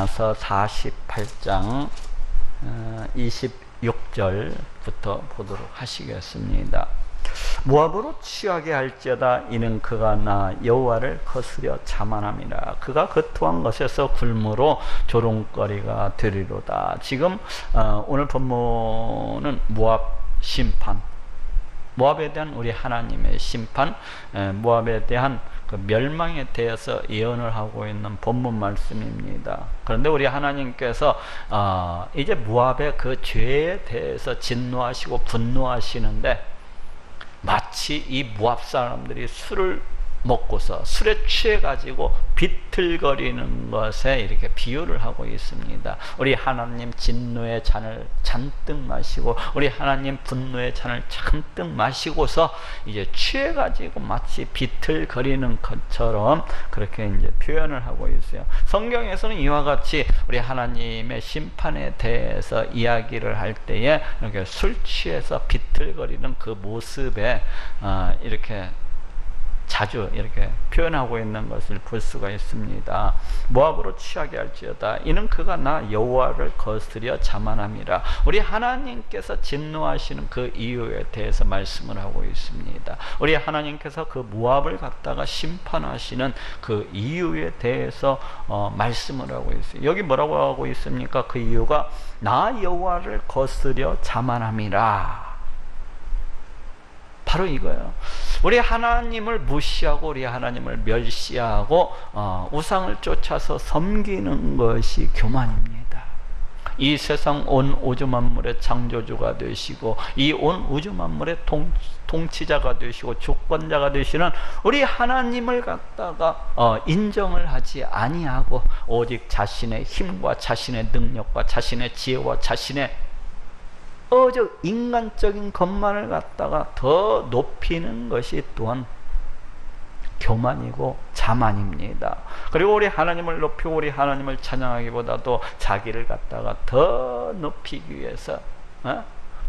나서 48장 26절부터 보도록 하시겠습니다. 모압으로 취하게 할지어다. 이는 그가 나 여호와를 거스려 자만함이라. 그가 거투한 것에서 굶으로 조롱거리가 되리로다. 지금 오늘 본문은 모압 심판, 모압에 대한 우리 하나님의 심판, 모압에 대한 그 멸망에 대해서 예언을 하고 있는 본문 말씀입니다. 그런데 우리 하나님께서 이제 모압의 그 죄에 대해서 진노하시고 분노하시는데, 마치 이 모압 사람들이 술을 먹고서 술에 취해 가지고 비틀거리는 것에 이렇게 비유를 하고 있습니다. 우리 하나님 진노의 잔을 잔뜩 마시고, 우리 하나님 분노의 잔을 잔뜩 마시고서 이제 취해 가지고 마치 비틀거리는 것처럼 그렇게 이제 표현을 하고 있어요. 성경에서는 이와 같이 우리 하나님의 심판에 대해서 이야기를 할 때에 이렇게 술 취해서 비틀거리는 그 모습에 이렇게 자주 이렇게 표현하고 있는 것을 볼 수가 있습니다. 모압으로 취하게 할지어다. 이는 그가 나 여호와를 거스려 자만함이라. 우리 하나님께서 진노하시는 그 이유에 대해서 말씀을 하고 있습니다. 우리 하나님께서 그 모압을 갖다가 심판하시는 그 이유에 대해서 말씀을 하고 있어요. 여기 뭐라고 하고 있습니까? 그 이유가 나 여호와를 거스려 자만함이라. 바로 이거예요. 우리 하나님을 무시하고 우리 하나님을 멸시하고 우상을 쫓아서 섬기는 것이 교만입니다. 이 세상 온 우주 만물의 창조주가 되시고 이 온 우주 만물의 통치자가 되시고 주권자가 되시는 우리 하나님을 갖다가 인정을 하지 아니하고 오직 자신의 힘과 자신의 능력과 자신의 지혜와 자신의 인간적인 것만을 갖다가 더 높이는 것이 또한 교만이고 자만입니다. 그리고 우리 하나님을 높이고 우리 하나님을 찬양하기보다도 자기를 갖다가 더 높이기 위해서,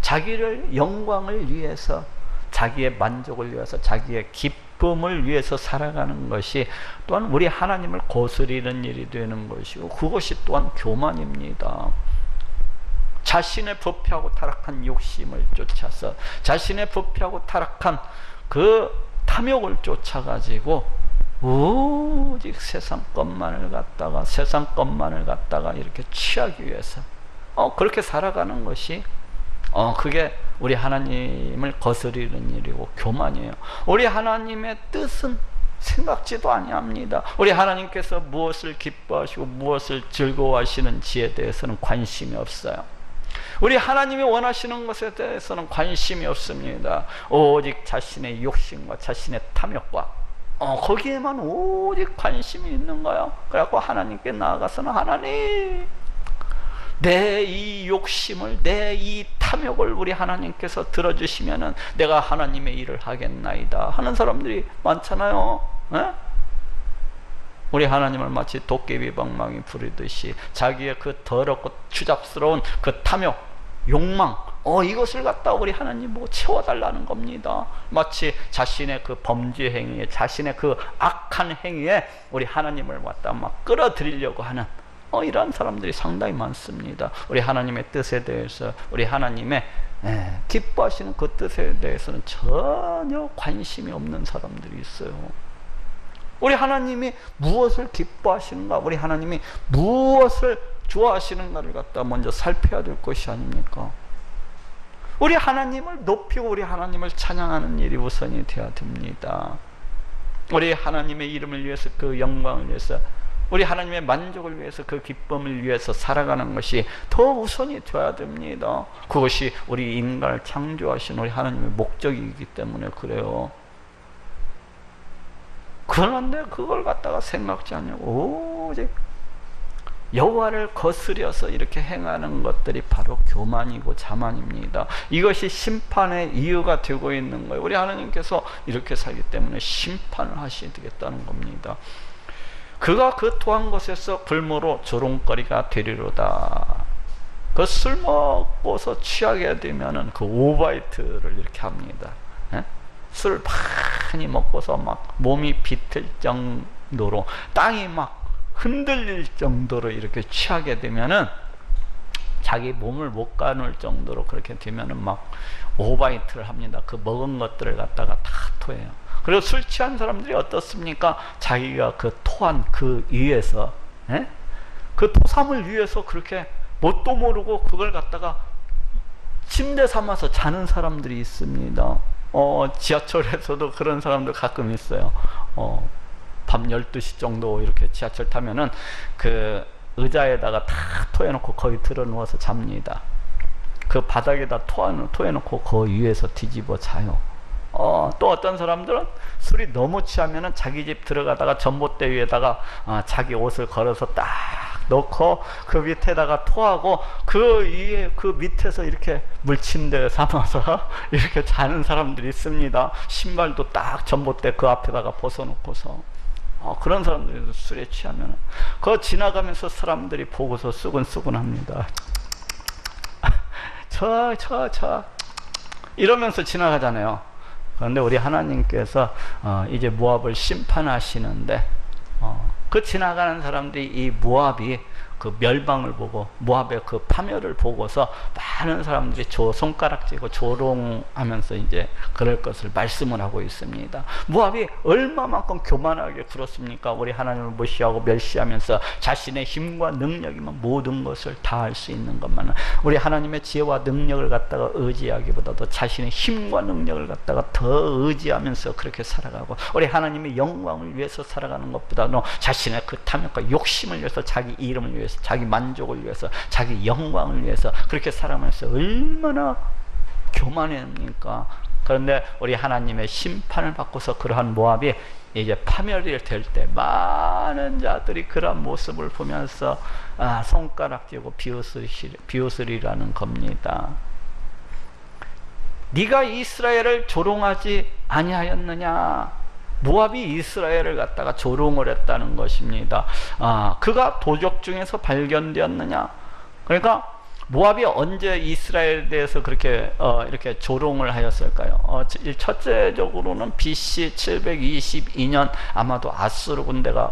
자기를 영광을 위해서, 자기의 만족을 위해서, 자기의 기쁨을 위해서 살아가는 것이 또한 우리 하나님을 거스리는 일이 되는 것이고, 그것이 또한 교만입니다. 자신의 부패하고 타락한 욕심을 쫓아서, 자신의 부패하고 타락한 그 탐욕을 쫓아가지고 오직 세상 것만을 갖다가 이렇게 취하기 위해서 그렇게 살아가는 것이 그게 우리 하나님을 거스리는 일이고 교만이에요. 우리 하나님의 뜻은 생각지도 아니합니다. 우리 하나님께서 무엇을 기뻐하시고 무엇을 즐거워하시는지에 대해서는 관심이 없어요. 우리 하나님이 원하시는 것에 대해서는 관심이 없습니다. 오직 자신의 욕심과 자신의 탐욕과 거기에만 오직 관심이 있는 거예요. 그래갖고 하나님께 나아가서는 하나님, 내 이 욕심을, 내 이 탐욕을 우리 하나님께서 들어주시면은 내가 하나님의 일을 하겠나이다 하는 사람들이 많잖아요. 우리 하나님을 마치 도깨비방망이 부리듯이 자기의 그 더럽고 추잡스러운 그 탐욕, 욕망, 이것을 갖다 우리 하나님 보고 채워달라는 겁니다. 마치 자신의 그 범죄 행위에, 자신의 그 악한 행위에 우리 하나님을 갖다 막 끌어들이려고 하는 이런 사람들이 상당히 많습니다. 우리 하나님의 뜻에 대해서, 우리 하나님의 기뻐하시는 그 뜻에 대해서는 전혀 관심이 없는 사람들이 있어요. 우리 하나님이 무엇을 기뻐하시는가, 우리 하나님이 무엇을 좋아하시는가를 갖다 먼저 살펴야 될 것이 아닙니까? 우리 하나님을 높이고 우리 하나님을 찬양하는 일이 우선이 되어야 됩니다. 우리 하나님의 이름을 위해서, 그 영광을 위해서, 우리 하나님의 만족을 위해서, 그 기쁨을 위해서 살아가는 것이 더 우선이 되어야 됩니다. 그것이 우리 인간을 창조하신 우리 하나님의 목적이기 때문에 그래요. 그런데 그걸 갖다가 생각지 않냐고 오직 여호와를 거스려서 이렇게 행하는 것들이 바로 교만이고 자만입니다. 이것이 심판의 이유가 되고 있는 거예요. 우리 하나님께서 이렇게 살기 때문에 심판을 하시겠다는 겁니다. 그가 그 토한 것에서 굶으로 조롱거리가 되리로다. 그 술 먹고서 취하게 되면은 그 오바이트를 이렇게 합니다. 술 많이 먹고서 막 몸이 비틀 정도로 땅이 막 흔들릴 정도로 이렇게 취하게 되면은 자기 몸을 못 가눌 정도로 그렇게 되면은 막 오바이트를 합니다. 그 먹은 것들을 갖다가 다 토해요. 그리고 술 취한 사람들이 어떻습니까? 자기가 그 토한 그 위에서, 예? 그 토삼을 위해서 그렇게 뭣도 모르고 그걸 갖다가 침대 삼아서 자는 사람들이 있습니다. 지하철에서도 그런 사람들 가끔 있어요. 밤 12시 정도 이렇게 지하철 타면은 그 의자에다가 다 토해놓고 거기 들어 누워서 잡니다. 그 바닥에다 토해놓고 그 위에서 뒤집어 자요. 또 어떤 사람들은 술이 너무 취하면은 자기 집 들어가다가 전봇대 위에다가 자기 옷을 걸어서 딱 넣고 그 밑에다가 토하고 그 위에 그 밑에서 이렇게 물침대 삼아서 이렇게 자는 사람들이 있습니다. 신발도 딱 전봇대 그 앞에다가 벗어놓고서. 그런 사람들이 술에 취하면 그거 지나가면서 사람들이 보고서 수근수근합니다. 이러면서 지나가잖아요. 그런데 우리 하나님께서 이제 모압을 심판하시는데 그 지나가는 사람들이 이 모압이 그 멸망을 보고 모압의 그 파멸을 보고서 많은 사람들이 손가락질고 조롱하면서 이제 그럴 것을 말씀을 하고 있습니다. 모압이 얼마만큼 교만하게 굴었습니까? 우리 하나님을 무시하고 멸시하면서 자신의 힘과 능력이면 모든 것을 다 할 수 있는 것만은 우리 하나님의 지혜와 능력을 갖다가 의지하기보다도 자신의 힘과 능력을 갖다가 더 의지하면서 그렇게 살아가고 우리 하나님의 영광을 위해서 살아가는 것보다도 자신의 그 탐욕과 욕심을 위해서 자기 이름을 위해서 자기 만족을 위해서 자기 영광을 위해서 그렇게 살아가면서 얼마나 교만합니까? 그런데 우리 하나님의 심판을 받고서 그러한 모압이 이제 파멸이 될 때 많은 자들이 그러한 모습을 보면서 손가락질고 비웃으리라는 겁니다. 네가 이스라엘을 조롱하지 아니하였느냐? 모압이 이스라엘을 갖다가 조롱을 했다는 것입니다. 그가 도적 중에서 발견되었느냐? 그러니까 모압이 언제 이스라엘에 대해서 그렇게 이렇게 조롱을 하였을까요? 첫째적으로는 BC 722년 아마도 아수르 군대가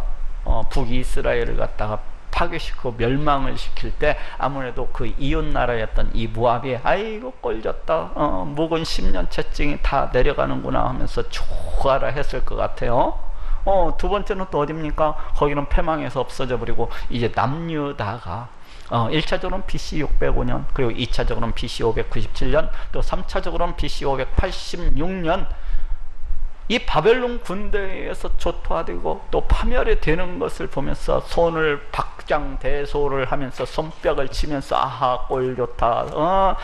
북이스라엘을 갖다가 파괴시키고 멸망을 시킬 때 아무래도 그 이웃 나라였던 이 모압이 아이고 꼴졌다, 묵은 10년 채증이 다 내려가는구나 하면서 좋아라 했을 것 같아요. 두 번째는 또 어딥니까? 거기는 패망해서 없어져 버리고 이제 남유다가 1차적으로는 BC 605년 그리고 2차적으로는 BC 597년 또 3차적으로는 BC 586년 이 바벨론 군대에서 조토화되고 또 파멸이 되는 것을 보면서 손을 박장대소를 하면서 손뼉을 치면서 아하 꼴 좋다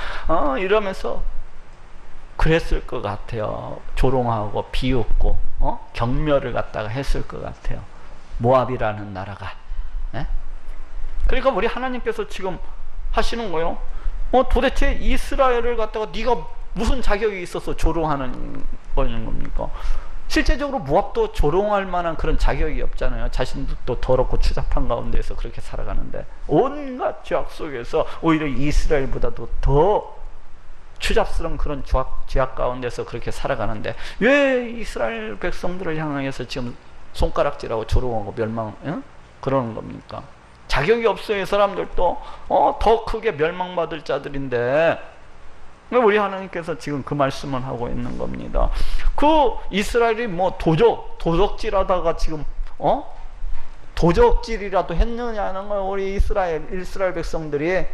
이러면서 그랬을 것 같아요. 조롱하고 비웃고 경멸을 갖다가 했을 것 같아요. 모압이라는 나라가. 네? 그러니까 우리 하나님께서 지금 하시는 거예요. 도대체 이스라엘을 갖다가 네가 무슨 자격이 있어서 조롱하는 겁니까? 실제적으로 모압도 조롱할 만한 그런 자격이 없잖아요. 자신도 더럽고 추잡한 가운데서 그렇게 살아가는데 온갖 죄악 속에서 오히려 이스라엘보다도 더 추잡스러운 그런 죄악 가운데서 그렇게 살아가는데 왜 이스라엘 백성들을 향해서 지금 손가락질하고 조롱하고 그러는 겁니까? 자격이 없어요. 이 사람들도 더 크게 멸망받을 자들인데 우리 하나님께서 지금 그 말씀을 하고 있는 겁니다. 그 이스라엘이 뭐 도적질하다가 지금 도적질이라도 했느냐는 거예요. 우리 이스라엘 백성들이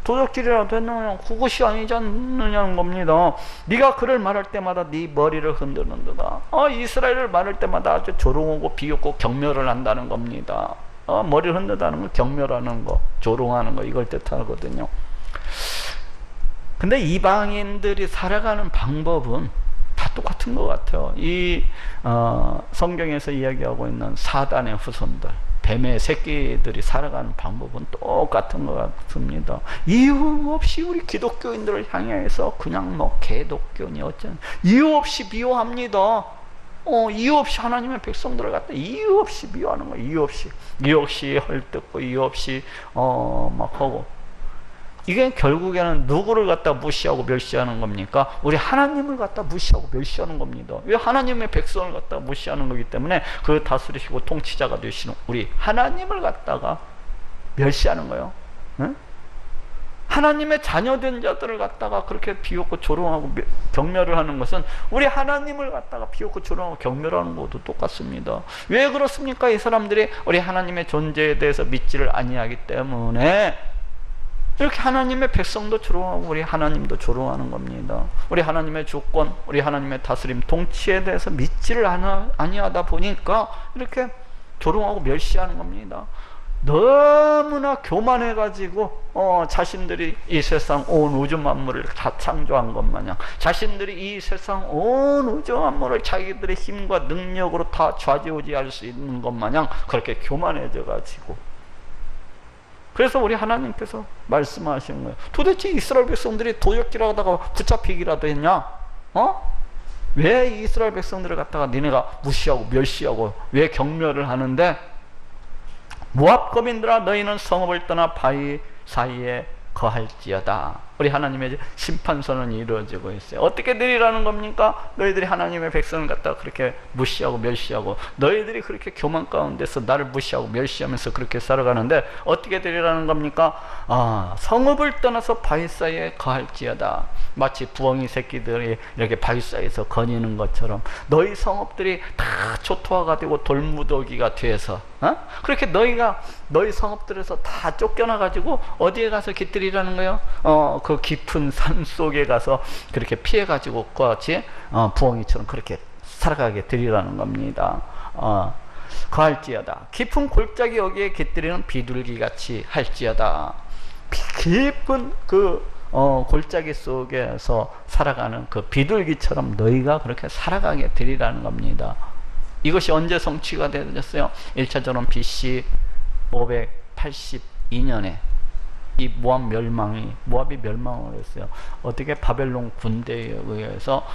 도적질이라도 했느냐, 그것이 아니지 않느냐는 겁니다. 네가 그를 말할 때마다 네 머리를 흔드는도다. 이스라엘을 말할 때마다 아주 조롱하고 비웃고 경멸을 한다는 겁니다. 머리를 흔든다는 건 경멸하는 거, 조롱하는 거, 이걸 뜻하거든요. 근데 이방인들이 살아가는 방법은 다 똑같은 것 같아요. 이 성경에서 이야기하고 있는 사단의 후손들, 뱀의 새끼들이 살아가는 방법은 똑같은 것 같습니다. 이유 없이 우리 기독교인들을 향해서 그냥 뭐 개독교니 어쩌니 이유 없이 미워합니다. 이유 없이 하나님의 백성들을 갖다 이유 없이 미워하는 거예요. 이유 없이 헐뜯고 이유 없이 막 하고 이게 결국에는 누구를 갖다 무시하고 멸시하는 겁니까? 우리 하나님을 갖다 무시하고 멸시하는 겁니다. 왜? 하나님의 백성을 갖다 무시하는 거기 때문에 그 다스리시고 통치자가 되시는 우리 하나님을 갖다가 멸시하는 거예요. 응? 하나님의 자녀된 자들을 갖다가 그렇게 비웃고 조롱하고 경멸을 하는 것은 우리 하나님을 갖다가 비웃고 조롱하고 경멸하는 것도 똑같습니다. 왜 그렇습니까? 이 사람들이 우리 하나님의 존재에 대해서 믿지를 아니하기 때문에 이렇게 하나님의 백성도 조롱하고 우리 하나님도 조롱하는 겁니다. 우리 하나님의 주권, 우리 하나님의 다스림, 통치에 대해서 믿지를 아니하다 보니까 이렇게 조롱하고 멸시하는 겁니다. 너무나 교만해가지고 자신들이 이 세상 온 우주 만물을 다 창조한 것 마냥, 자신들이 이 세상 온 우주 만물을 자기들의 힘과 능력으로 다 좌지우지할 수 있는 것 마냥 그렇게 교만해져가지고, 그래서 우리 하나님께서 말씀하시는 거예요. 도대체 이스라엘 백성들이 도적질 하다가 붙잡히기라도 했냐? 왜 이스라엘 백성들을 갖다가 니네가 무시하고 멸시하고 왜 경멸을 하는데? 모압 거민들아, 너희는 성읍을 떠나 바위 사이에 거할지어다. 우리 하나님의 심판 선언이 이루어지고 있어요. 어떻게 되리라는 겁니까? 너희들이 하나님의 백성을 갖다가 그렇게 무시하고 멸시하고, 너희들이 그렇게 교만 가운데서 나를 무시하고 멸시하면서 그렇게 살아가는데 어떻게 되리라는 겁니까? 성읍을 떠나서 바위 사이에 거할지어다. 마치 부엉이 새끼들이 이렇게 바위 사이에서 거니는 것처럼 너희 성읍들이 다 초토화가 되고 돌무더기가 돼서 그렇게 너희 성읍들에서 다 쫓겨나가지고 어디에 가서 깃들이라는 거예요? 그 깊은 산 속에 가서 그렇게 피해가지고 같이 부엉이처럼 그렇게 살아가게 되리라는 겁니다. 거할지어다. 깊은 골짜기 여기에 깃들이는 비둘기같이 할지어다. 깊은 골짜기 속에서 살아가는 그 비둘기처럼 너희가 그렇게 살아가게 되리라는 겁니다. 이것이 언제 성취가 되었어요? 1차적으로는 BC 582년에 이 모압이 멸망을 했어요. 어떻게? 바벨론 군대에 의해서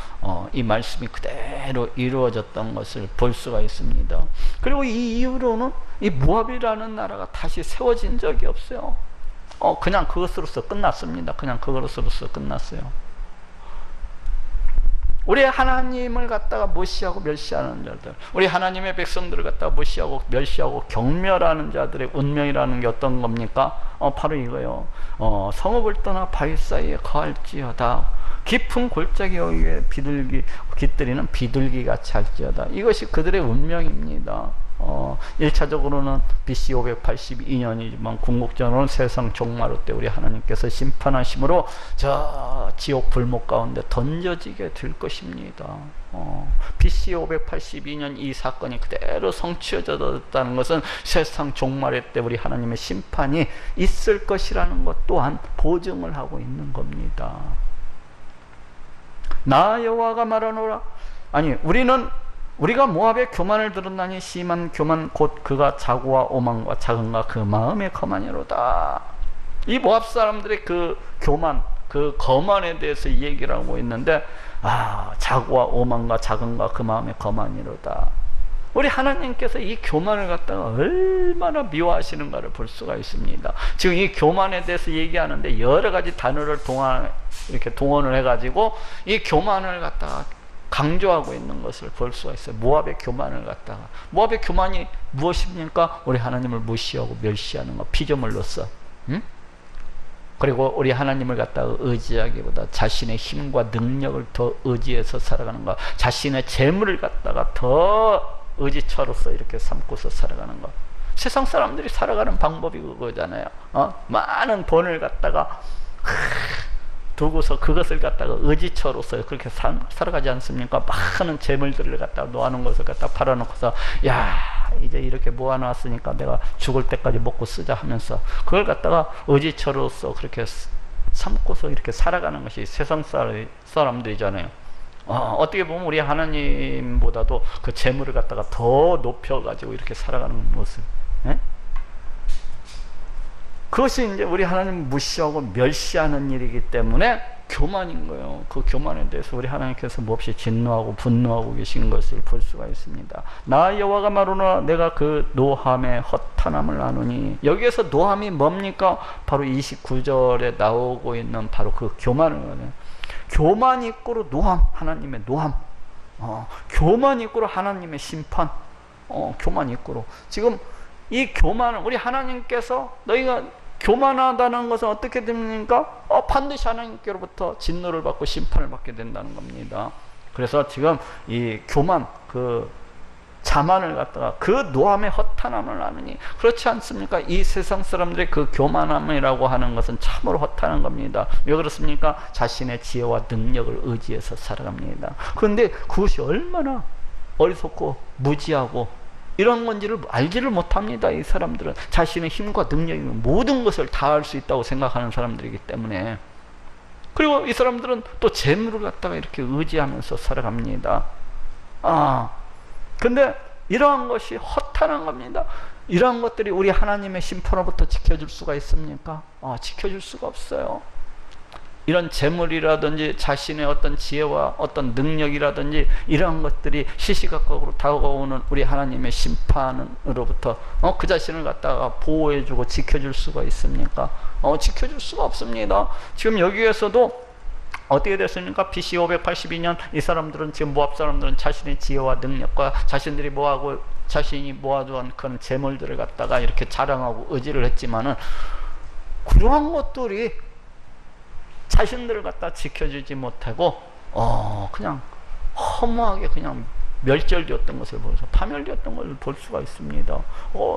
이 말씀이 그대로 이루어졌던 것을 볼 수가 있습니다. 그리고 이 이후로는 이 모압이라는 나라가 다시 세워진 적이 없어요. 그냥 그것으로서 끝났습니다. 그냥 그것으로서 끝났어요. 우리 하나님을 갖다가 무시하고 멸시하는 자들, 우리 하나님의 백성들을 갖다가 무시하고 멸시하고 경멸하는 자들의 운명이라는 게 어떤 겁니까? 바로 이거요. 성읍을 떠나 바위 사이에 거할지어다. 깊은 골짜기 여기에 깃들이는 비둘기같이 할지어다. 이것이 그들의 운명입니다. 1차적으로는 BC 582년이지만 궁극적으로는 세상 종말로 때 우리 하나님께서 심판하심으로 저 지옥 불목 가운데 던져지게 될 것입니다. BC 582년 이 사건이 그대로 성취해졌다는 것은 세상 종말의 때 우리 하나님의 심판이 있을 것이라는 것 또한 보증을 하고 있는 겁니다. 나 여호와가 말하노라. 아니, 우리가 모압의 교만을 들었나니 심한 교만 곧 그가 자고와 오만과 작은가 그 마음의 거만이로다. 이 모압 사람들의 그 교만, 그 거만에 대해서 얘기를 하고 있는데 자고와 오만과 작은가 그 마음의 거만이로다. 우리 하나님께서 이 교만을 갖다가 얼마나 미워하시는가를 볼 수가 있습니다. 지금 이 교만에 대해서 얘기하는데 여러 가지 단어를 이렇게 동원을 해가지고 이 교만을 갖다가 강조하고 있는 것을 볼 수가 있어요. 모압의 교만을 갖다가. 모압의 교만이 무엇입니까? 우리 하나님을 무시하고 멸시하는 것, 피조물로서. 그리고 우리 하나님을 갖다가 의지하기보다 자신의 힘과 능력을 더 의지해서 살아가는 것, 자신의 재물을 갖다가 더 의지처로서 이렇게 삼고서 살아가는 것. 세상 사람들이 살아가는 방법이 그거잖아요. 많은 돈을 갖다가 두고서 그것을 갖다가 의지처로서 그렇게 살아가지 않습니까? 많은 재물들을 갖다가 놓아놓은 것을 갖다가 팔아놓고서 이제 이렇게 모아놨으니까 내가 죽을 때까지 먹고 쓰자 하면서 그걸 갖다가 의지처로서 그렇게 삼고서 이렇게 살아가는 것이 세상 사람들이잖아요. 어떻게 보면 우리 하나님보다도 그 재물을 갖다가 더 높여가지고 이렇게 살아가는 모습. 그것이 이제 우리 하나님 무시하고 멸시하는 일이기 때문에 교만인 거예요. 그 교만에 대해서 우리 하나님께서 몹시 진노하고 분노하고 계신 것을 볼 수가 있습니다. 나 여호와가 말하노라 내가 그 노함의 허탄함을 아노니. 여기에서 노함이 뭡니까? 바로 29절에 나오고 있는 바로 그 교만을 말해요. 교만이 있고로 노함, 하나님의 노함. 교만이 있고로 하나님의 심판. 교만이 있고로. 지금 이 교만을 우리 하나님께서 너희가 교만하다는 것은 어떻게 됩니까? 반드시 하나님께로부터 진노를 받고 심판을 받게 된다는 겁니다. 그래서 지금 이 교만, 그 자만을 갖다가 그 노함의 허탄함을 아느니, 그렇지 않습니까? 이 세상 사람들의 그 교만함이라고 하는 것은 참으로 허탄한 겁니다. 왜 그렇습니까? 자신의 지혜와 능력을 의지해서 살아갑니다. 그런데 그것이 얼마나 어리석고 무지하고 이런 건지를 알지를 못합니다. 이 사람들은 자신의 힘과 능력이면 모든 것을 다 할 수 있다고 생각하는 사람들이기 때문에. 그리고 이 사람들은 또 재물을 갖다가 이렇게 의지하면서 살아갑니다. 근데 이러한 것이 허탄한 겁니다. 이러한 것들이 우리 하나님의 심판으로부터 지켜줄 수가 있습니까? 지켜줄 수가 없어요. 이런 재물이라든지 자신의 어떤 지혜와 어떤 능력이라든지 이러한 것들이 시시각각으로 다가오는 우리 하나님의 심판으로부터 그 자신을 갖다가 보호해주고 지켜줄 수가 있습니까? 지켜줄 수가 없습니다. 지금 여기에서도 어떻게 됐습니까? BC 582년 이 사람들은, 지금 모압 사람들은 자신의 지혜와 능력과 자신들이 자신이 모아둔 그런 재물들을 갖다가 이렇게 자랑하고 의지를 했지만은, 그러한 것들이 자신들을 갖다 지켜주지 못하고 그냥 허무하게 그냥 멸절되었던 것을 보면서 파멸되었던 것을 볼 수가 있습니다.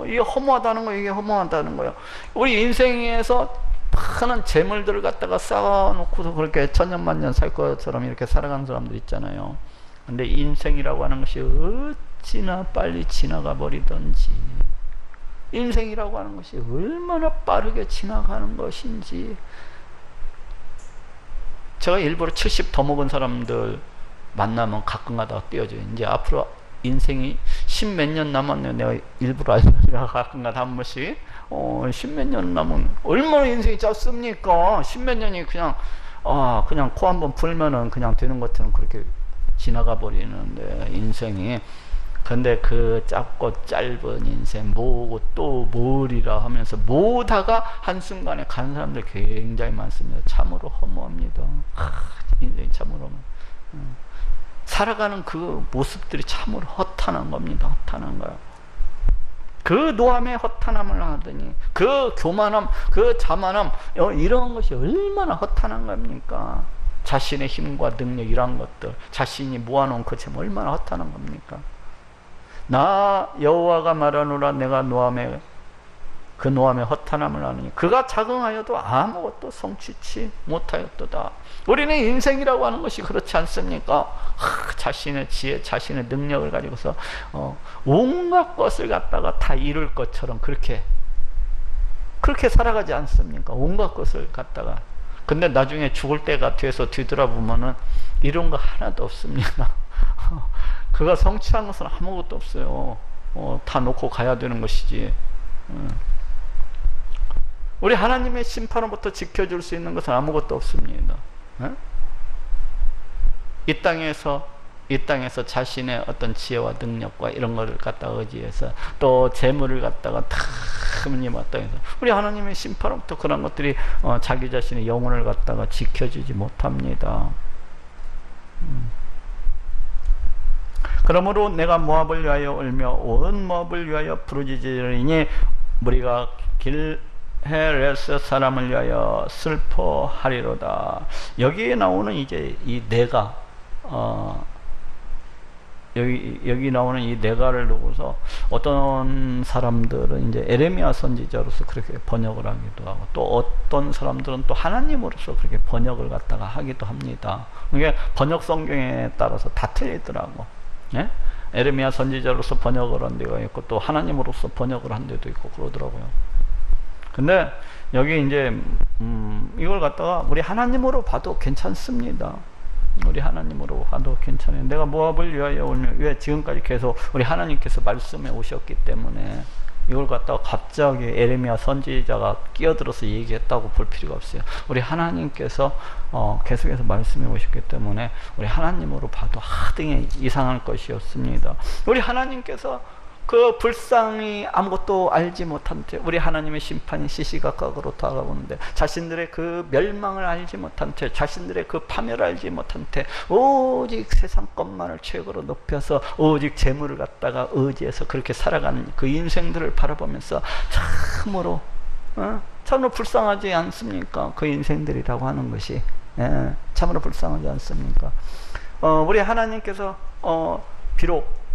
이게 허무하다는 거예요. 이게 허무하다는 거예요. 우리 인생에서 많은 재물들을 갖다가 쌓아놓고서 그렇게 천년만년 살 것처럼 이렇게 살아가는 사람들 있잖아요. 근데 인생이라고 하는 것이 어찌나 빨리 지나가 버리던지, 인생이라고 하는 것이 얼마나 빠르게 지나가는 것인지. 제가 일부러 70 더 먹은 사람들 만나면 가끔가다 띄워줘요. 이제 앞으로 인생이 10몇 년 남았네요. 내가 일부러 알려주라 가끔가다 한 번씩. 10몇 년 남은, 얼마나 인생이 짧습니까? 10몇 년이 그냥 코 한번 풀면은 그냥 되는 것처럼 그렇게 지나가 버리는데, 인생이. 근데 그 짧고 짧은 인생 뭐고 또 뭐리라 하면서 모다가 한순간에 가는 사람들 굉장히 많습니다. 참으로 허무합니다. 인생이 참으로 허무. 살아가는 그 모습들이 참으로 허탄한 겁니다. 허탄한 거예요. 그 노함의 허탄함을 하더니, 그 교만함, 그 자만함, 이런 것이 얼마나 허탄한 겁니까? 자신의 힘과 능력, 이런 것들, 자신이 모아놓은 그 참 얼마나 허탄한 겁니까? 나 여호와가 말하노라 내가 그 노함의 허탄함을 아느니 그가 자긍하여도 아무것도 성취치 못하였도다. 우리는 인생이라고 하는 것이 그렇지 않습니까? 자신의 지혜, 자신의 능력을 가지고서 온갖 것을 갖다가 다 이룰 것처럼 그렇게 살아가지 않습니까? 온갖 것을 갖다가. 근데 나중에 죽을 때가 돼서 뒤돌아보면은 이런 거 하나도 없습니다. 그가 성취한 것은 아무것도 없어요. 다 놓고 가야 되는 것이지. 우리 하나님의 심판으로부터 지켜줄 수 있는 것은 아무것도 없습니다. 이 땅에서 자신의 어떤 지혜와 능력과 이런 것을 갖다가 의지해서 또 재물을 갖다가 다 마땅해서 우리 하나님의 심판으로부터 그런 것들이 자기 자신의 영혼을 갖다가 지켜주지 못합니다. 그러므로 내가 모압을 위하여 울며 온 모압을 위하여 부르짖으리니 무리가 길헤레스 사람을 위하여 슬퍼하리로다. 여기에 나오는 이제 이 내가 여기 나오는 이 내가를 두고서 어떤 사람들은 이제 에레미야 선지자로서 그렇게 번역을 하기도 하고, 또 어떤 사람들은 또 하나님으로서 그렇게 번역을 갖다가 하기도 합니다. 그러니까 번역 성경에 따라서 다 틀리더라고. 예? 에레미야 선지자로서 번역을 한 데가 있고 또 하나님으로서 번역을 한 데도 있고 그러더라고요. 근데 여기 이제 이걸 갖다가 우리 하나님으로 봐도 괜찮습니다. 우리 하나님으로 봐도 괜찮아요. 내가 모압을 위하여 울며, 왜? 지금까지 계속 우리 하나님께서 말씀해 오셨기 때문에 이걸 갖다가 갑자기 에레미야 선지자가 끼어들어서 얘기했다고 볼 필요가 없어요. 우리 하나님께서 계속해서 말씀해 오셨기 때문에 우리 하나님으로 봐도 하등의 이상할 것이었습니다. 우리 하나님께서 그 불쌍히 아무것도 알지 못한 채 우리 하나님의 심판이 시시각각으로 다가오는데 자신들의 그 멸망을 알지 못한 채 자신들의 그 파멸을 알지 못한 채 오직 세상 것만을 최고로 높여서 오직 재물을 갖다가 의지해서 그렇게 살아가는 그 인생들을 바라보면서 참으로 참으로 불쌍하지 않습니까? 그 인생들이라고 하는 것이 참으로 불쌍하지 않습니까? 우리 하나님께서 비록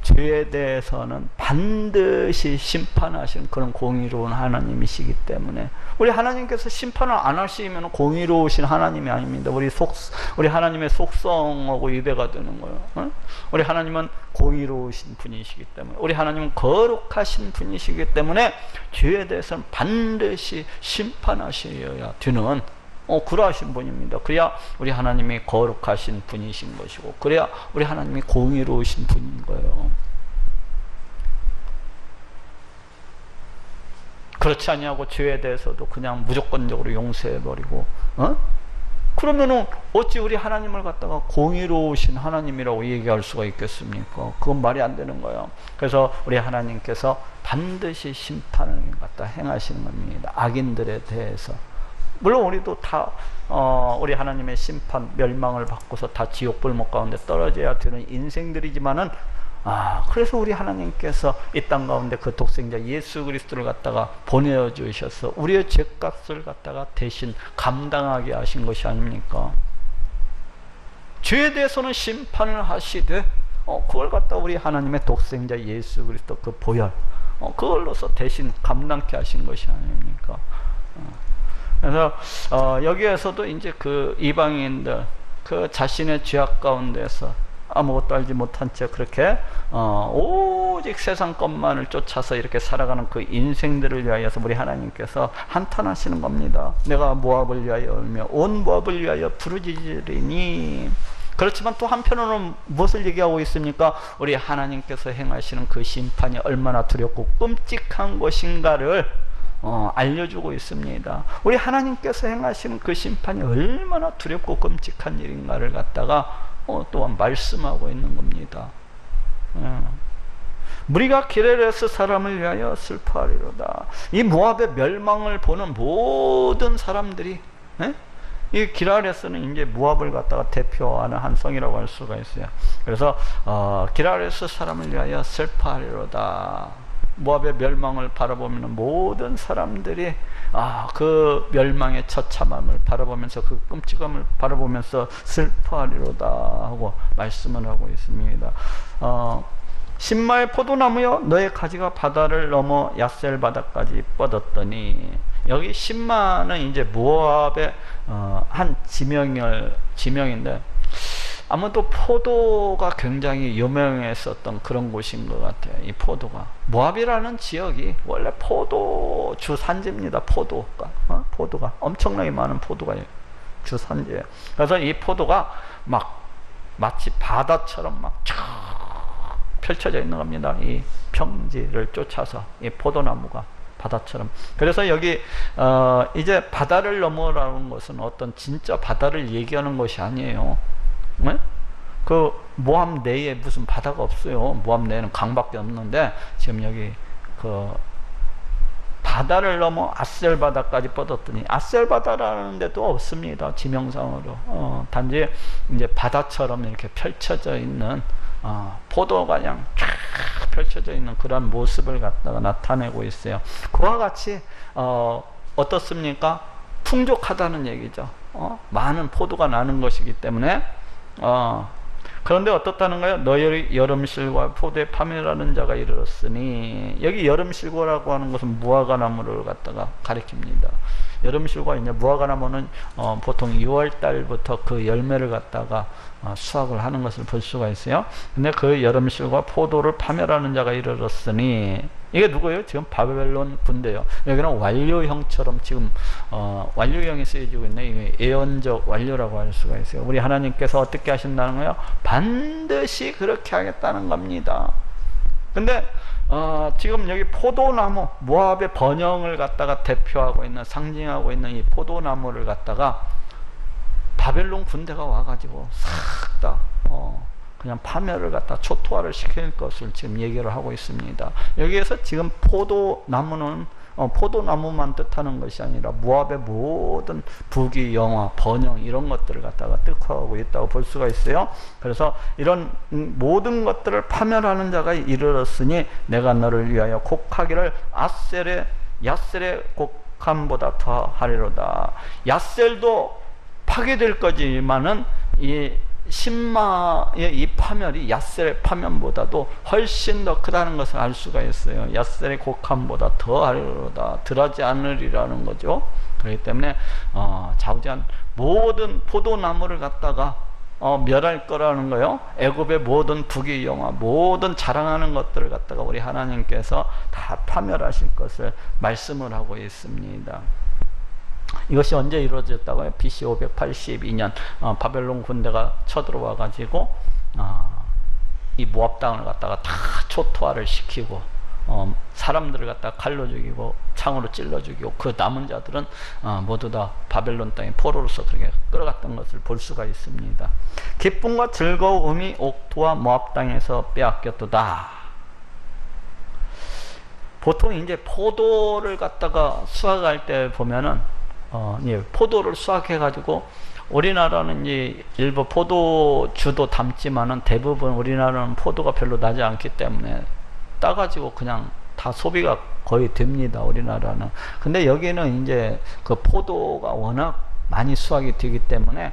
죄에 대해서는 반드시 심판하시는 그런 공의로운 하나님이시기 때문에 우리 하나님께서 심판을 안 하시면 공의로우신 하나님이 아닙니다. 우리 하나님의 속성하고 위배가 되는 거예요. 우리 하나님은 공의로우신 분이시기 때문에 우리 하나님은 거룩하신 분이시기 때문에 죄에 대해서는 반드시 심판하셔야 되는 그러하신 분입니다. 그래야 우리 하나님이 거룩하신 분이신 것이고 그래야 우리 하나님이 공의로우신 분인 거예요. 그렇지 아니하고 죄에 대해서도 그냥 무조건적으로 용서해버리고 그러면은 어찌 우리 하나님을 갖다가 공의로우신 하나님이라고 얘기할 수가 있겠습니까? 그건 말이 안 되는 거예요. 그래서 우리 하나님께서 반드시 심판을 갖다 행하시는 겁니다. 악인들에 대해서. 물론 우리도 다 우리 하나님의 심판 멸망을 받고서 다 지옥 불목 가운데 떨어져야 되는 인생들이지만은 그래서 우리 하나님께서 이 땅 가운데 그 독생자 예수 그리스도를 갖다가 보내주셔서 우리의 죄값을 갖다가 대신 감당하게 하신 것이 아닙니까? 죄에 대해서는 심판을 하시되 그걸 갖다 우리 하나님의 독생자 예수 그리스도 그 보혈 그걸로서 대신 감당케 하신 것이 아닙니까? 그래서 여기에서도 이제 그 이방인들 그 자신의 죄악 가운데서 아무것도 알지 못한 채 그렇게 오직 세상 것만을 쫓아서 이렇게 살아가는 그 인생들을 위하여서 우리 하나님께서 한탄하시는 겁니다. 내가 모압을 위하여 울며 온 모압을 위하여 부르짖으리니. 그렇지만 또 한편으로는 무엇을 얘기하고 있습니까? 우리 하나님께서 행하시는 그 심판이 얼마나 두렵고 끔찍한 것인가를 알려주고 있습니다. 우리 하나님께서 행하시는 그 심판이 얼마나 두렵고 끔찍한 일인가를 갖다가 또한 말씀하고 있는 겁니다. 무리가 기레레스 사람을 위하여 슬퍼하리로다. 이 모압의 멸망을 보는 모든 사람들이 이 기라레스는 이제 모압을 갖다가 대표하는 한 성이라고 할 수가 있어요. 그래서 기라레스 사람을 위하여 슬퍼하리로다. 모압의 멸망을 바라보면 모든 사람들이 그 멸망의 처참함을 바라보면서 그 끔찍함을 바라보면서 슬퍼하리로다 하고 말씀을 하고 있습니다. 신마의 포도나무여 너의 가지가 바다를 넘어 야셀 바다까지 뻗었더니 여기 신마는 이제 모압의 한 지명인데 아무도 포도가 굉장히 유명했었던 그런 곳인 것 같아요. 이 포도가 모압이라는 지역이 원래 포도 주산지입니다. 포도가 엄청나게 많은 포도가 주산지예요. 그래서 이 포도가 마치 바다처럼 쫙 펼쳐져 있는 겁니다. 이 평지를 쫓아서 이 포도나무가 바다처럼. 그래서 여기 이제 바다를 넘어라는 것은 어떤 진짜 바다를 얘기하는 것이 아니에요. 그 모압 내에 무슨 바다가 없어요. 모압 내에는 강밖에 없는데 지금 여기 그 바다를 넘어 아셀 바다까지 뻗었더니 아셀 바다라는 데도 없습니다. 지명상으로 단지 이제 바다처럼 이렇게 펼쳐져 있는 포도가 그냥 쫙 펼쳐져 있는 그런 모습을 갖다가 나타내고 있어요. 그와 같이 어떻습니까? 풍족하다는 얘기죠. 많은 포도가 나는 것이기 때문에 그런데 어떻다는 거예요? 너희 여름실과 포도에 파멸하는 자가 이르렀으니. 여기 여름실과라고 하는 것은 무화과나무를 갖다가 가리킵니다. 여름실과 이제 무화과나무는 보통 6월 달부터 그 열매를 갖다가 수확을 하는 것을 볼 수가 있어요. 근데 그 여름실과 포도를 파멸하는 자가 이르렀으니 이게 누구예요? 지금 바벨론 군대요. 여기는 완료형처럼 지금 완료형이 쓰여지고 있네. 이게 예언적 완료라고 할 수가 있어요. 우리 하나님께서 어떻게 하신다는 거예요? 반드시 그렇게 하겠다는 겁니다. 근데 지금 여기 포도나무, 모압의 번영을 갖다가 대표하고 있는, 상징하고 있는 이 포도나무를 갖다가 바벨론 군대가 와가지고 싹 다 그냥 파멸을 갖다 초토화를 시킬 것을 지금 얘기를 하고 있습니다. 여기에서 지금 포도나무는 포도나무만 뜻하는 것이 아니라 모압의 모든 부귀, 영화, 번영 이런 것들을 갖다가 뜻하고 있다고 볼 수가 있어요. 그래서 이런 모든 것들을 파멸하는 자가 이르렀으니 내가 너를 위하여 곡하기를 야셀의 곡함보다 더 하리로다. 야셀도 파괴될 거지만은 이 신마의 이 파멸이 야셀의 파멸보다도 훨씬 더 크다는 것을 알 수가 있어요. 야셀의 곡함보다 더 하리로다. 덜하지 않으리라는 거죠. 그렇기 때문에 좌우지간 모든 포도나무를 갖다가 멸할 거라는 거요. 애굽의 모든 부귀 영화, 모든 자랑하는 것들을 갖다가 우리 하나님께서 다 파멸하실 것을 말씀을 하고 있습니다. 이것이 언제 이루어졌다고요? BC 582년 바벨론 군대가 쳐들어와 가지고 이 모압 땅을 갖다가 다 초토화를 시키고 사람들을 갖다가 칼로 죽이고 창으로 찔러 죽이고 그 남은 자들은 모두 다 바벨론 땅에 포로로서 그렇게 끌어갔던 것을 볼 수가 있습니다. 기쁨과 즐거움이 옥토와 모압 땅에서 빼앗겼도다. 보통 이제 포도를 갖다가 수확할 때 보면은 포도를 수확해 가지고 우리나라는 이제 일부 포도주도 담지만은 대부분 우리나라는 포도가 별로 나지 않기 때문에 따가지고 그냥 다 소비가 거의 됩니다. 우리나라는. 근데 여기는 이제 그 포도가 워낙 많이 수확이 되기 때문에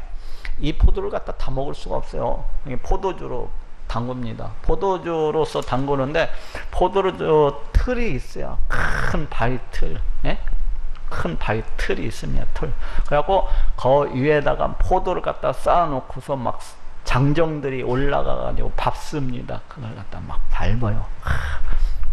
이 포도를 갖다 다 먹을 수가 없어요. 포도주로 담굽니다. 포도주로서 담그는데 포도주 틀이 있어요. 큰 바위 틀. 예? 큰 바위 틀이 있습니다. 틀. 그래갖고 그 위에다가 포도를 갖다 쌓아놓고서 막 장정들이 올라가가지고 밟습니다. 그걸 갖다 막 밟아요.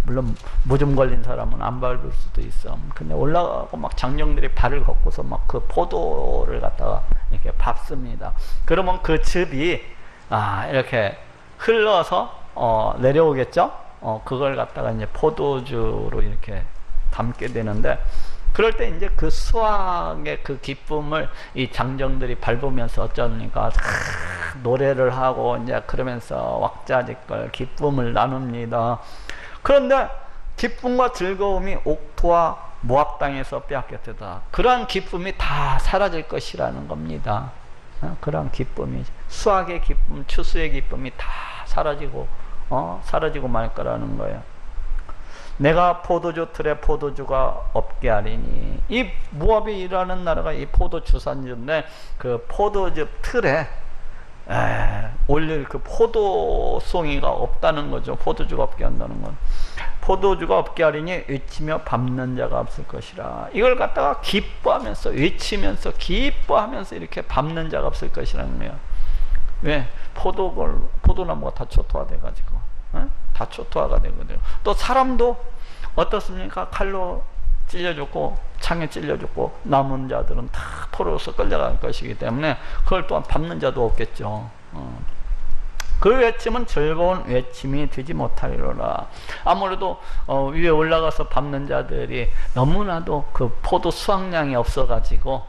물론 무좀 걸린 사람은 안 밟을 수도 있어. 근데 올라가고 막 장정들이 발을 걷고서 막 그 포도를 갖다가 이렇게 밟습니다. 그러면 그 즙이 이렇게 흘러서 내려오겠죠. 그걸 갖다가 이제 포도주로 이렇게 담게 되는데. 그럴 때 이제 그 수확의 그 기쁨을 이 장정들이 밟으면서 어쩌니까 노래를 하고 이제 그러면서 왁자지껄 기쁨을 나눕니다. 그런데 기쁨과 즐거움이 옥토와 모압 땅에서 빼앗겼다. 그러한 기쁨이 다 사라질 것이라는 겁니다. 그러한 기쁨이 수확의 기쁨, 추수의 기쁨이 다 사라지고 말 거라는 거예요. 내가 포도주 틀에 포도주가 없게 하리니. 이 모압이라는 나라가 이 포도 주산지인데 그 포도주 틀에 올릴 그 포도송이가 없다는 거죠. 포도주가 없게 한다는 건. 포도주가 없게 하리니 외치며 밟는 자가 없을 것이라. 이걸 갖다가 기뻐하면서 외치면서 기뻐하면서 이렇게 밟는 자가 없을 것이라는 거예요. 왜? 포도나무가 다 초토화돼 가지고 다 초토화가 되거든요. 또 사람도 어떻습니까? 칼로 찔려 죽고 창에 찔려 죽고 남은 자들은 다 포로로서 끌려갈 것이기 때문에 그걸 또한 밟는 자도 없겠죠. 그 외침은 즐거운 외침이 되지 못하리로라. 아무래도 위에 올라가서 밟는 자들이 너무나도 그 포도 수확량이 없어가지고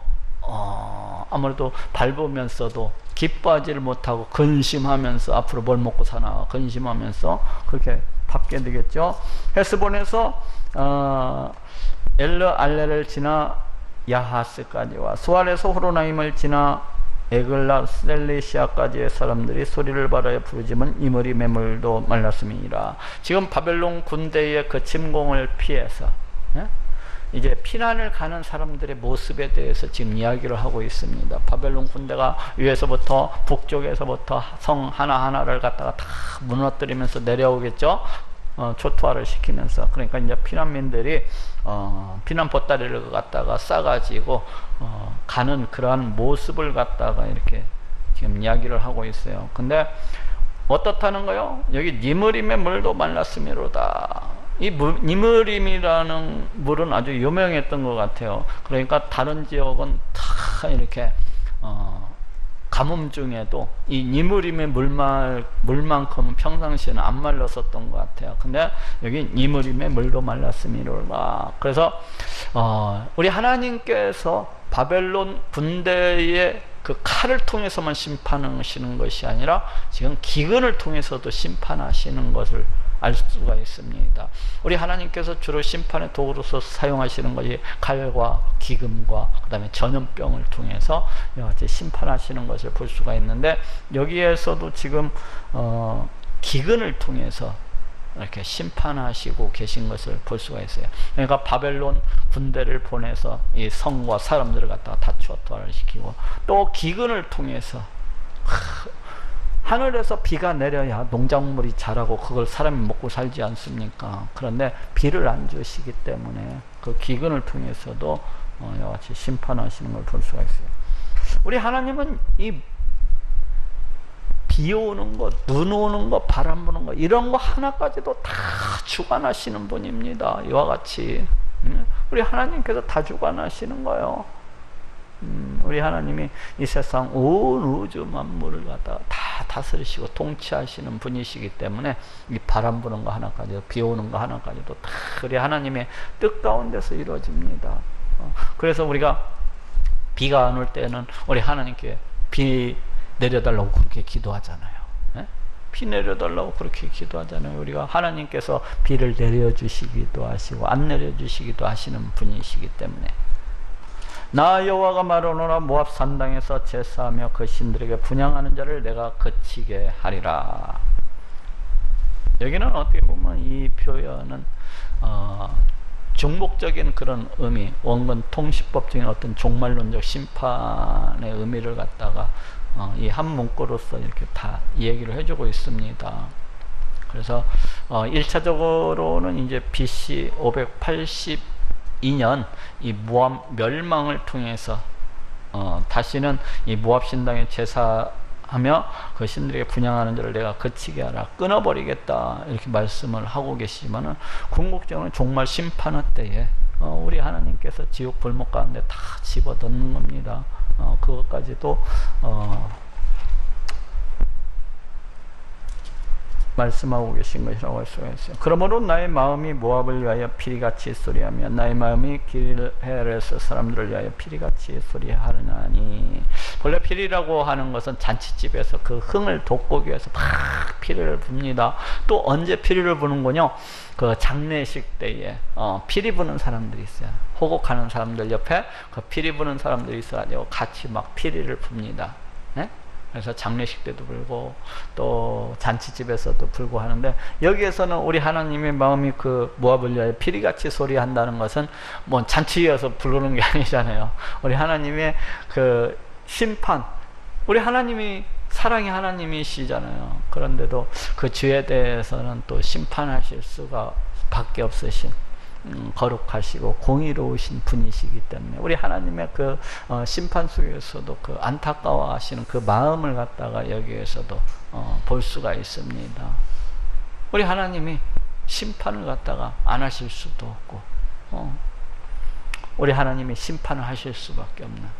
아무래도 밟으면서도 기뻐하지를 못하고 근심하면서 앞으로 뭘 먹고 사나 근심하면서 그렇게 밟게 되겠죠. 헤스본에서 엘르 알레를 지나 야하스까지와 수알에서 호로나임을 지나 에글라 셀리시아까지의 사람들이 소리를 발하여 부르짖은 이물이 매물도 말랐음이니라. 지금 바벨론 군대의 그 침공을 피해서 이제 피난을 가는 사람들의 모습에 대해서 지금 이야기를 하고 있습니다. 바벨론 군대가 위에서부터 북쪽에서부터 성 하나하나를 갖다가 다 무너뜨리면서 내려오겠죠. 초토화를 시키면서. 그러니까 이제 피난민들이 피난 보따리를 갖다가 싸가지고 가는 그러한 모습을 갖다가 이렇게 지금 이야기를 하고 있어요. 근데 어떻다는 거요? 여기 니므림의 물도 말랐음이로다. 이 니므림이라는 물은 아주 유명했던 것 같아요. 그러니까 다른 지역은 다 이렇게 가뭄 중에도 이 니무림의 물만큼은 평상시에는 안 말랐었던 것 같아요. 근데 여기 니무림의 물도 말랐음이로라. 그래서 우리 하나님께서 바벨론 군대의 그 칼을 통해서만 심판하시는 것이 아니라 지금 기근을 통해서도 심판하시는 것을 알 수가 있습니다. 우리 하나님께서 주로 심판의 도구로서 사용하시는 것이 칼과 기근과 그 다음에 전염병을 통해서 이와 같이 심판하시는 것을 볼 수가 있는데, 여기에서도 지금 기근을 통해서 이렇게 심판하시고 계신 것을 볼 수가 있어요. 그러니까 바벨론 군대를 보내서 이 성과 사람들을 갖다가 다투어 토할시키고, 또 기근을 통해서 하늘에서 비가 내려야 농작물이 자라고 그걸 사람이 먹고 살지 않습니까? 그런데 비를 안 주시기 때문에 그 기근을 통해서도 이와 같이 심판하시는 걸 볼 수가 있어요. 우리 하나님은 이 비 오는 것, 눈 오는 것, 바람 부는 것, 이런 거 하나까지도 다 주관하시는 분입니다. 이와 같이 우리 하나님께서 다 주관하시는 거예요. 우리 하나님이 이 세상 온 우주 만물을 갖다가 다 다스리시고 통치하시는 분이시기 때문에 이 바람 부는 거 하나까지도, 비 오는 거 하나까지도 다 우리 하나님의 뜻 가운데서 이루어집니다. 그래서 우리가 비가 안 올 때는 우리 하나님께 비 내려달라고 그렇게 기도하잖아요. 네? 비 내려달라고 그렇게 기도하잖아요. 우리가 하나님께서 비를 내려주시기도 하시고 안 내려주시기도 하시는 분이시기 때문에, 나 여호와가 말하노라, 모압 산당에서 제사하며 그 신들에게 분향하는 자를 내가 그치게 하리라. 여기는 어떻게 보면 이 표현은 중복적인 그런 의미, 원근 통시법적인 어떤 종말론적 심판의 의미를 갖다가 이 한 문구로서 이렇게 다 얘기를 해주고 있습니다. 그래서 1차적으로는 이제 BC 582년 이 모압 멸망을 통해서 다시는 이 모압 신당에 제사하며 그 신들에게 분향하는 자를 내가 그치게 하라, 끊어버리겠다, 이렇게 말씀을 하고 계시지만은 궁극적으로는 종말 심판의 때에 우리 하나님께서 지옥 불목 가운데 다 집어넣는 겁니다. 그것까지도 말씀하고 계신 것이라고 할 수가 있어요. 그러므로 나의 마음이 모압을 위하여 피리같이 소리하며 나의 마음이 길헤레스 사람들을 위하여 피리같이 소리하느니. 본래 피리라고 하는 것은 잔치집에서 그 흥을 돋구기 위해서 막 피리를 붑니다. 또 언제 피리를 부는군요? 그 장례식 때에 피리 부는 사람들이 있어요. 호곡하는 사람들 옆에 그 피리 부는 사람들이 있어가지고 같이 막 피리를 붑니다. 네? 그래서 장례식 때도 불고 또 잔치집에서도 불고 하는데, 여기에서는 우리 하나님의 마음이 그 모압을 위하여 피리같이 소리한다는 것은 뭐 잔치여서 부르는 게 아니잖아요. 우리 하나님의 그 심판, 우리 하나님이 사랑의 하나님이시잖아요. 그런데도 그 죄에 대해서는 또 심판하실 수가 밖에 없으신 거룩하시고 공의로우신 분이시기 때문에 우리 하나님의 그 심판 속에서도 그 안타까워하시는 그 마음을 갖다가 여기에서도 볼 수가 있습니다. 우리 하나님이 심판을 갖다가 안 하실 수도 없고 우리 하나님이 심판을 하실 수밖에 없는.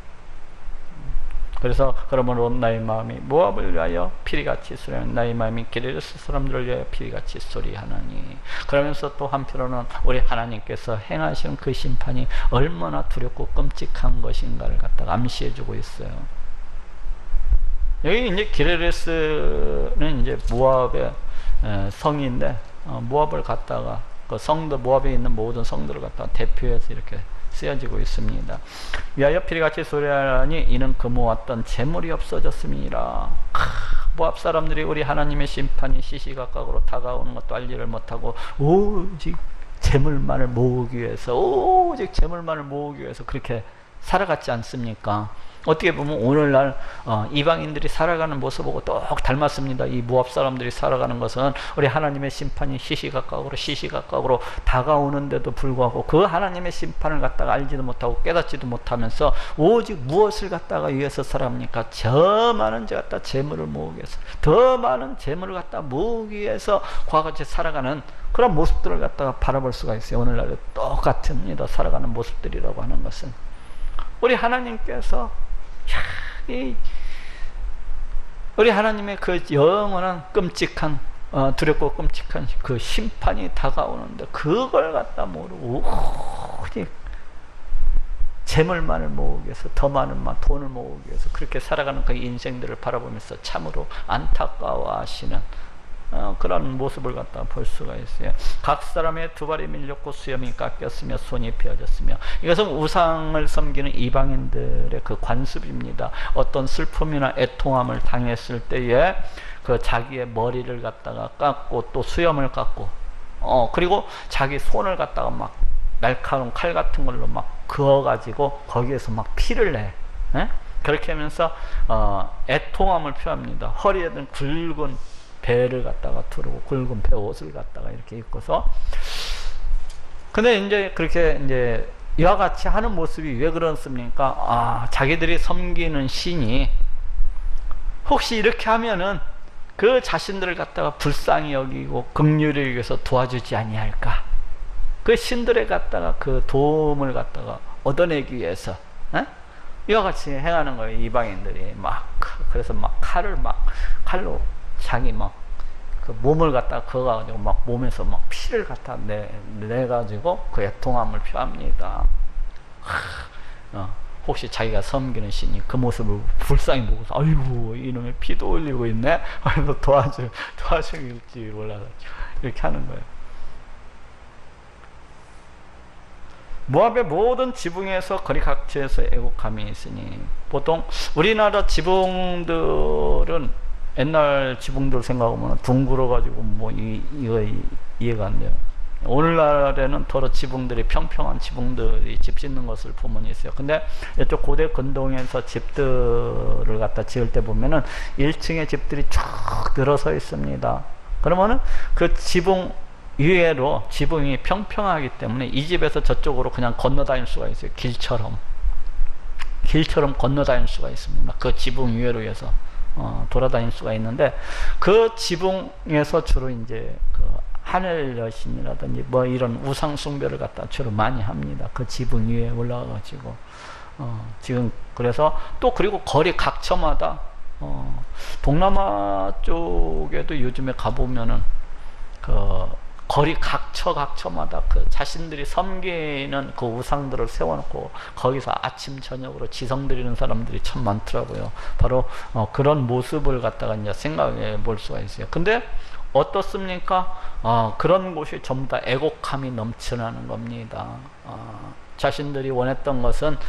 그래서 그러므로 나의 마음이 모압을 위하여 피리같이 소리하니 나의 마음이 길헤레스 사람들을 위하여 피리같이 소리하나니. 그러면서 또 한편으로는 우리 하나님께서 행하시는 그 심판이 얼마나 두렵고 끔찍한 것인가를 갖다가 암시해주고 있어요. 여기 이제 길헤레스는 이제 모압의 성인데 모압을 갖다가 그 성들, 모압에 있는 모든 성들을 갖다가 대표해서 이렇게 쓰여지고 있습니다. 위하여 피리같이 소리하니 이는 그 모았던 재물이 없어졌음이니라. 모압 사람들이 우리 하나님의 심판이 시시각각으로 다가오는 것도 알지를 못하고 오직 재물만을 모으기 위해서, 오직 재물만을 모으기 위해서 그렇게 살아갔지 않습니까? 어떻게 보면 오늘날 이방인들이 살아가는 모습하고 똑 닮았습니다. 이 모압 사람들이 살아가는 것은 우리 하나님의 심판이 시시각각으로 다가오는데도 불구하고 그 하나님의 심판을 갖다가 알지도 못하고 깨닫지도 못하면서 오직 무엇을 갖다가 위해서 살아갑니까? 저 많은 저 갖다 재물을 모으기 위해서, 더 많은 재물을 갖다 모으기 위해서 과거같이 살아가는 그런 모습들을 갖다가 바라볼 수가 있어요. 오늘날에 똑같습니다. 살아가는 모습들이라고 하는 것은 우리 하나님께서 이 우리 하나님의 그 영원한 끔찍한 두렵고 끔찍한 그 심판이 다가오는데 그걸 갖다 모르고 오직 재물만을 모으기 위해서, 더 많은 돈을 모으기 위해서 그렇게 살아가는 그 인생들을 바라보면서 참으로 안타까워하시는 그런 모습을 갖다 볼 수가 있어요. 각 사람의 두 발이 밀렸고 수염이 깎였으며 손이 베어졌으며, 이것은 우상을 섬기는 이방인들의 그 관습입니다. 어떤 슬픔이나 애통함을 당했을 때에 그 자기의 머리를 갖다가 깎고 또 수염을 깎고 그리고 자기 손을 갖다가 막 날카로운 칼 같은 걸로 막 그어가지고 거기에서 막 피를 내. 그렇게 하면서 애통함을 표합니다. 허리에는 굵은 배를 갖다가 두르고 굵은 배 옷을 갖다가 이렇게 입고서. 근데 이제 그렇게 이제 이와 같이 하는 모습이 왜 그렇습니까? 자기들이 섬기는 신이 혹시 이렇게 하면은 그 자신들을 갖다가 불쌍히 여기고 긍휼히 여기서 도와주지 아니할까? 그 신들을 갖다가 그 도움을 갖다가 얻어내기 위해서 이와 같이 행하는 거예요. 이방인들이 그래서 칼로 자기 그 몸을 갖다가 그어가지고 몸에서 피를 갖다 내가지고 그 애통함을 표합니다. 혹시 자기가 섬기는 신이 그 모습을 불쌍히 보고서 아이고 이놈의 피도 흘리고 있네, 도와주길지 몰라서 이렇게 하는 거예요. 모압의 모든 지붕에서 거리 각지에서 애곡함이 있으니, 보통 우리나라 지붕들은 옛날 지붕들 생각하면 둥그러가지고 이거 이해가 안 돼요. 오늘날에는 더러 지붕들이 평평한 지붕들이 집 짓는 것을 보면 있어요. 근데 이쪽 고대 근동에서 집들을 갖다 지을 때 보면은 1층의 집들이 쭉 늘어서 있습니다. 그러면은 그 지붕 위에로 지붕이 평평하기 때문에 이 집에서 저쪽으로 그냥 건너다닐 수가 있어요. 길처럼 건너다닐 수가 있습니다. 그 지붕 위에로 해서 돌아다닐 수가 있는데, 그 지붕에서 주로 이제 그 하늘 여신이라든지 이런 우상 숭배를 갖다 주로 많이 합니다. 그 지붕 위에 올라가가지고 지금 그래서 또 그리고 거리 각처마다 동남아 쪽에도 요즘에 가보면은 그 거리 각처마다 그 자신들이 섬기는 그 우상들을 세워놓고 거기서 아침 저녁으로 지성 드리는 사람들이 참 많더라고요. 바로 그런 모습을 갖다가 이제 생각해 볼 수가 있어요. 근데 어떻습니까? 그런 곳이 전부 다 애곡함이 넘쳐나는 겁니다. 자신들이 원했던 것은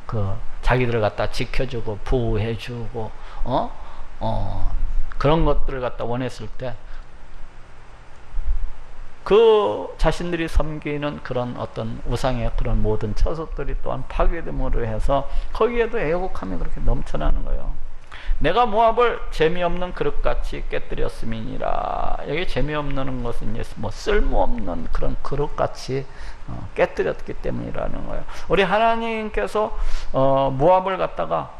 그 자기들을 갖다 지켜주고 보호해주고 그런 것들을 갖다 원했을 때 그 자신들이 섬기는 그런 어떤 우상의 그런 모든 처소들이 또한 파괴됨으로 해서 거기에도 애곡함이 그렇게 넘쳐나는 거예요. 내가 모압을 재미없는 그릇같이 깨뜨렸음이니라. 여기 재미없는 것은 쓸모없는 그런 그릇같이 깨뜨렸기 때문이라는 거예요. 우리 하나님께서 모압을 갖다가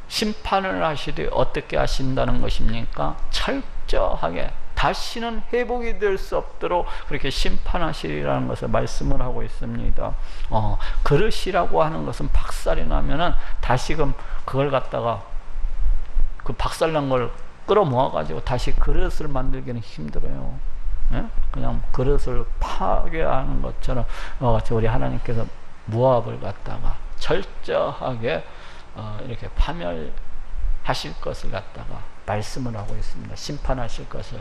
심판을 하시되 어떻게 하신다는 것입니까? 철저하게 다시는 회복이 될 수 없도록 그렇게 심판하시리라는 것을 말씀을 하고 있습니다. 그릇이라고 하는 것은 박살이 나면은 다시금 그걸 갖다가 그 박살난 걸 끌어모아 가지고 다시 그릇을 만들기는 힘들어요. 그냥 그릇을 파괴하는 것처럼 우리 하나님께서 모압을 갖다가 철저하게 이렇게 파멸하실 것을 갖다가 말씀을 하고 있습니다. 심판하실 것을.